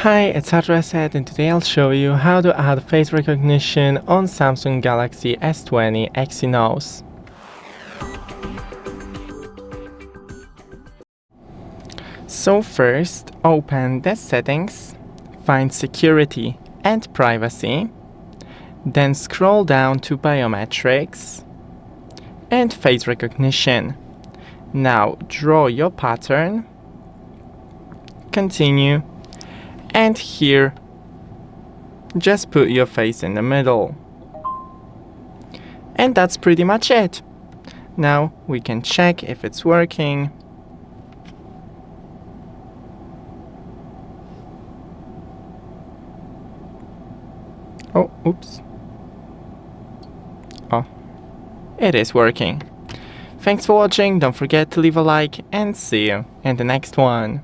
Hi, it's Said, and today I'll show you how to add face recognition on Samsung Galaxy S20 Exynos. So first, open the settings, find security and privacy, then scroll down to biometrics and face recognition. Now draw your pattern, continue, and here just put your face in the middle. And that's pretty much it. Now we can check if it's working. Oh, oops. Oh, it is working. Thanks for watching, don't forget to leave a like and see you in the next one.